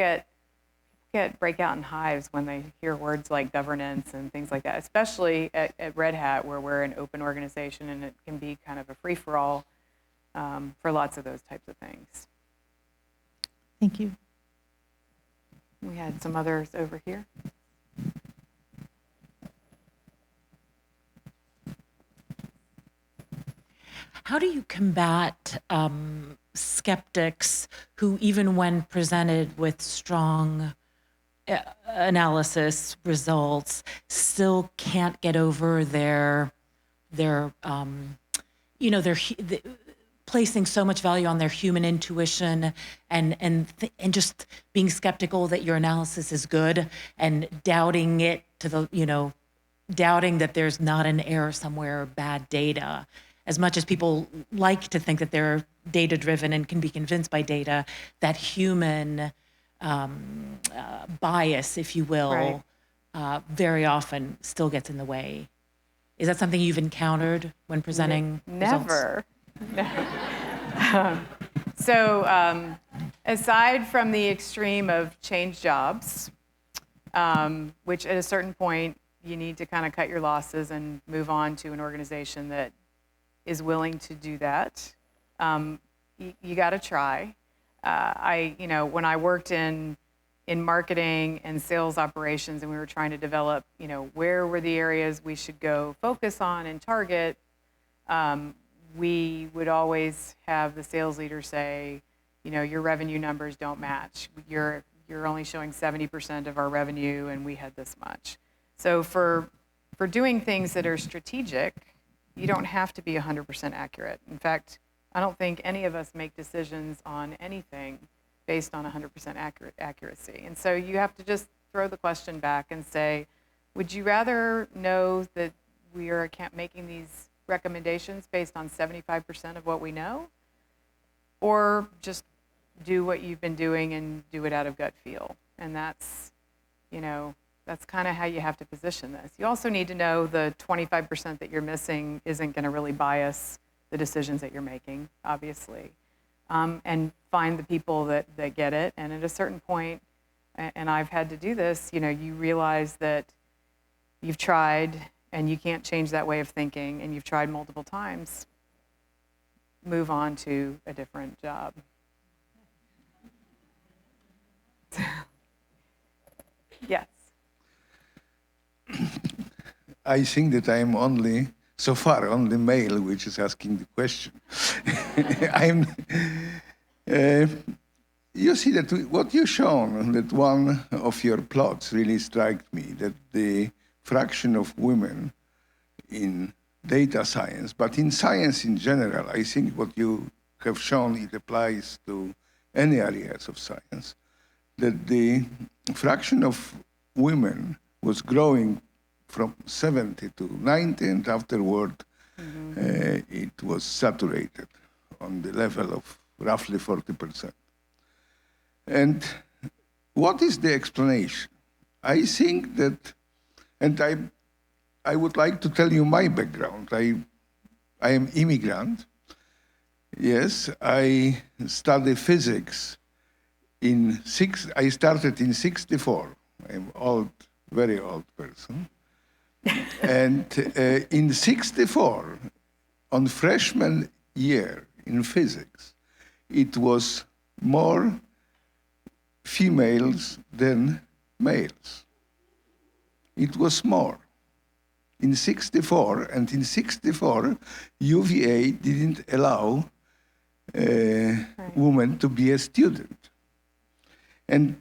break out in hives when they hear words like governance and things like that, especially at Red Hat, where we're an open organization and it can be kind of a free-for-all for lots of those types of things. Thank you. We had some others over here. How do you combat skeptics who, even when presented with strong analysis results, still can't get over their placing so much value on their human intuition and just being skeptical that your analysis is good and doubting it doubting that there's not an error somewhere or bad data. As much as people like to think that they're data-driven and can be convinced by data, that human bias, if you will, very often still gets in the way. Is that something you've encountered when presenting Never. So aside from the extreme of change jobs, which at a certain point you need to kind of cut your losses and move on to an organization that is willing to do that. You got to try. When I worked in marketing and sales operations, and we were trying to develop, where were the areas we should go focus on and target, we would always have the sales leader say, your revenue numbers don't match. You're only showing 70% of our revenue, and we had this much. So for doing things that are strategic, you don't have to be 100% accurate. In fact, I don't think any of us make decisions on anything based on 100% accuracy. And so you have to just throw the question back and say, would you rather know that we are making these recommendations based on 75% of what we know, or just do what you've been doing and do it out of gut feel? And that's kind of how you have to position this. You also need to know the 25% that you're missing isn't going to really bias the decisions that you're making, obviously. And find the people that get it. And at a certain point, and I've had to do this, you realize that you've tried and you can't change that way of thinking, and you've tried multiple times. Move on to a different job. Yes. I think that I am only male which is asking the question. You see that what you've shown, that one of your plots really struck me, that the fraction of women in data science, but in science in general, I think what you have shown, it applies to any areas of science, that the fraction of women was growing from 70 to 90, and afterward it was saturated on the level of roughly 40%. And what is the explanation? I think that, and I would like to tell you my background. I am immigrant. Yes, I studied physics I started in 64. I'm old, very old person. And in 64, on freshman year in physics, it was more females than males. It was more. In 64, and in 64, UVA didn't allow women to be a student. And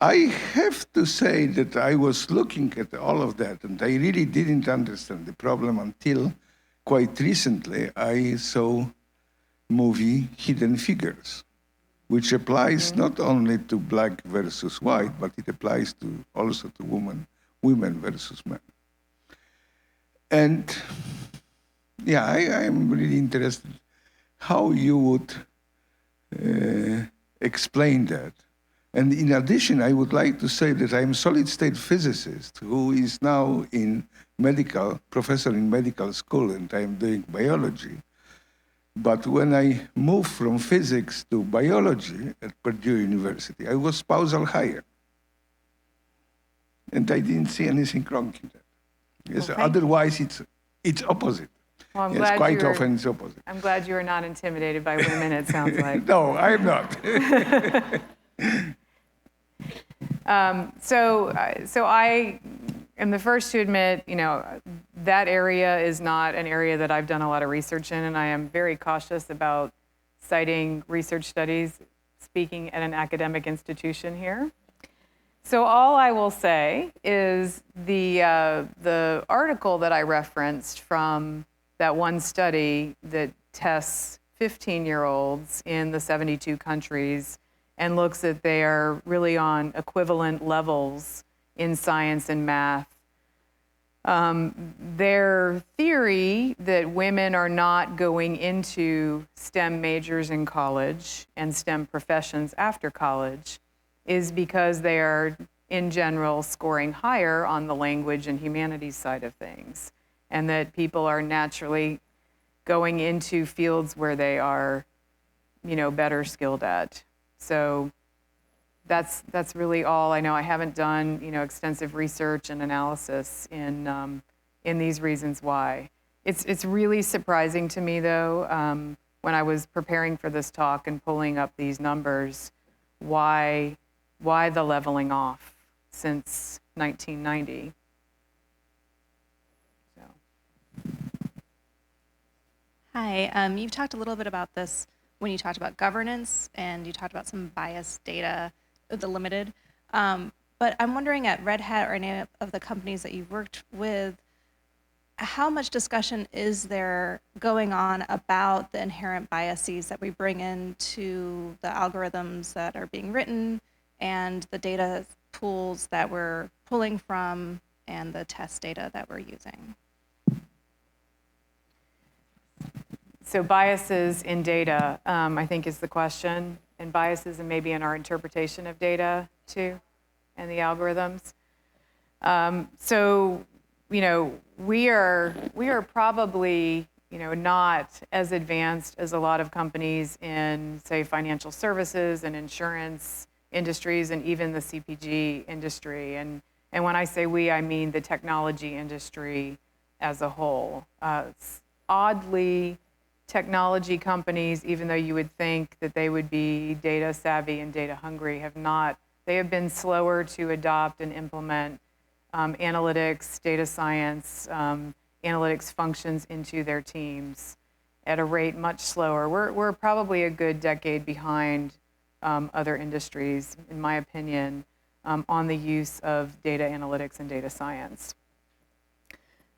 I have to say that I was looking at all of that, and I really didn't understand the problem until quite recently I saw movie Hidden Figures, which applies not only to black versus white, but it applies also to women versus men. And yeah, I am really interested how you would explain that. And in addition, I would like to say that I'm a solid-state physicist who is now professor in medical school, and I'm doing biology. But when I moved from physics to biology at Purdue University, I was spousal hire. And I didn't see anything wrong in that. Yes, well, otherwise it's opposite. Well, yes, quite often it's opposite. I'm glad you are not intimidated by women, it sounds like. No, I'm not. So I am the first to admit, that area is not an area that I've done a lot of research in, and I am very cautious about citing research studies speaking at an academic institution here. So all I will say is the article that I referenced from that one study that tests 15-year-olds in the 72 countries and looks at they are really on equivalent levels in science and math. Their theory that women are not going into STEM majors in college and STEM professions after college is because they are, in general, scoring higher on the language and humanities side of things, and that people are naturally going into fields where they are, better skilled at. So that's really all I know. I haven't done, extensive research and analysis in these reasons why. It's really surprising to me, though, when I was preparing for this talk and pulling up these numbers, why the leveling off since 1990. Hi, you've talked a little bit about this when you talked about governance, and you talked about some biased data, the limited. But I'm wondering at Red Hat or any of the companies that you've worked with, how much discussion is there going on about the inherent biases that we bring into the algorithms that are being written and the data pools that we're pulling from and the test data that we're using? So biases in data, I think, is the question, and biases and maybe in our interpretation of data too, and the algorithms. So, we are probably, not as advanced as a lot of companies in, say, financial services and insurance industries and even the CPG industry. And when I say we, I mean the technology industry as a whole. Oddly, technology companies, even though you would think that they would be data savvy and data hungry, they have been slower to adopt and implement analytics, data science, analytics functions into their teams at a rate much slower. We're probably a good decade behind other industries, in my opinion, on the use of data analytics and data science.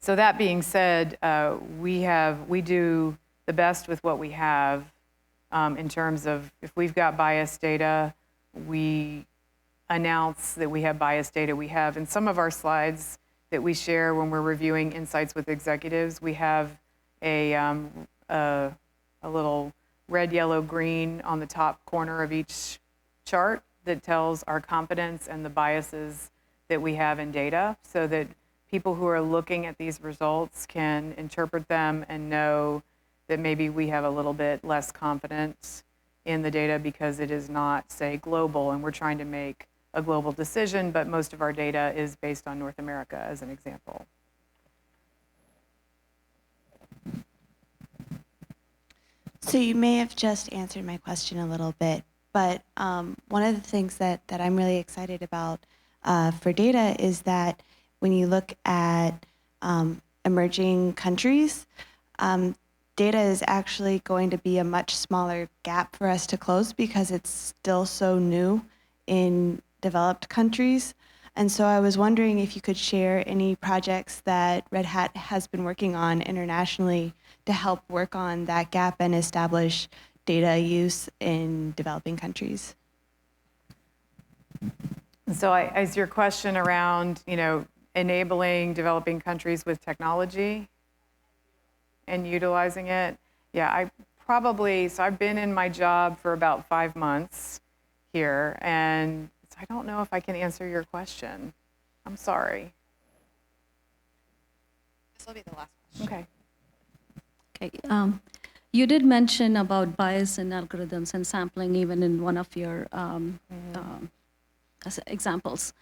So that being said, we do the best with what we have in terms of if we've got biased data, we announce that we have biased data. We have in some of our slides that we share when we're reviewing insights with executives, we have a little red, yellow, green on the top corner of each chart that tells our confidence and the biases that we have in data so that people who are looking at these results can interpret them and know that maybe we have a little bit less confidence in the data because it is not, say, global, and we're trying to make a global decision, but most of our data is based on North America, as an example. So you may have just answered my question a little bit, but one of the things that I'm really excited about for data is that when you look at emerging countries, data is actually going to be a much smaller gap for us to close because it's still so new in developed countries. And so I was wondering if you could share any projects that Red Hat has been working on internationally to help work on that gap and establish data use in developing countries. So is your question around, enabling developing countries with technology and utilizing it? Yeah, so I've been in my job for about 5 months here, and I don't know if I can answer your question. I'm sorry. This will be the last question. Okay. Okay. You did mention about bias in algorithms and sampling even in one of your examples.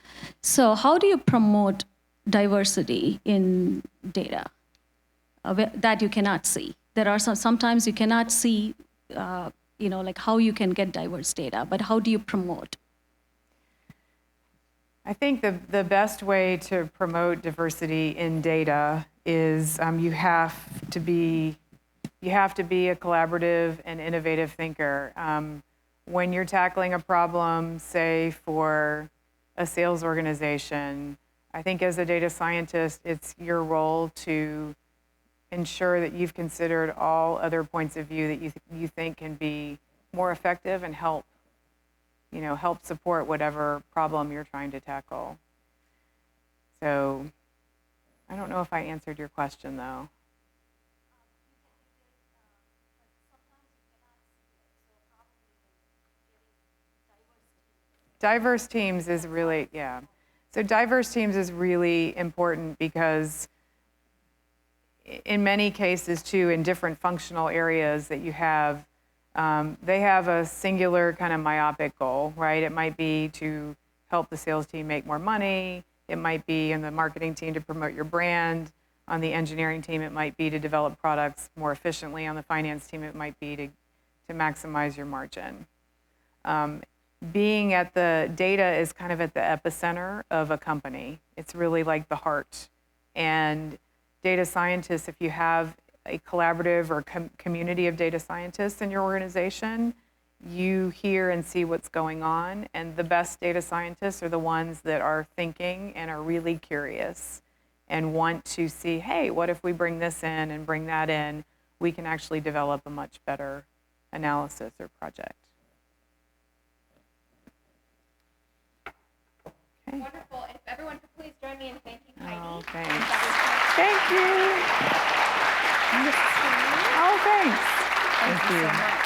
So how do you promote diversity in data that you cannot see? There are sometimes you cannot see, like how you can get diverse data, but how do you promote? I think the best way to promote diversity in data is you have to be a collaborative and innovative thinker. When you're tackling a problem, say for a sales organization, I think as a data scientist, it's your role to ensure that you've considered all other points of view that you think can be more effective and help support whatever problem you're trying to tackle. So I don't know if I answered your question, though. Diverse teams is really, yeah. So diverse teams is really important because in many cases, too, in different functional areas that you have They have a singular kind of myopic goal, right? It might be to help the sales team make more money. It might be in the marketing team to promote your brand. On the engineering team, it might be to develop products more efficiently. On the finance team, it might be to maximize your margin. Being at the data is kind of at the epicenter of a company. It's really like the heart. And data scientists, if you have a collaborative or community of data scientists in your organization, you hear and see what's going on. And the best data scientists are the ones that are thinking and are really curious and want to see, hey, what if we bring this in and bring that in? We can actually develop a much better analysis or project. Okay. Wonderful. If everyone could please join me in thanking Heidi. Oh, thanks. Thank you. Oh, thanks. Thank you so much.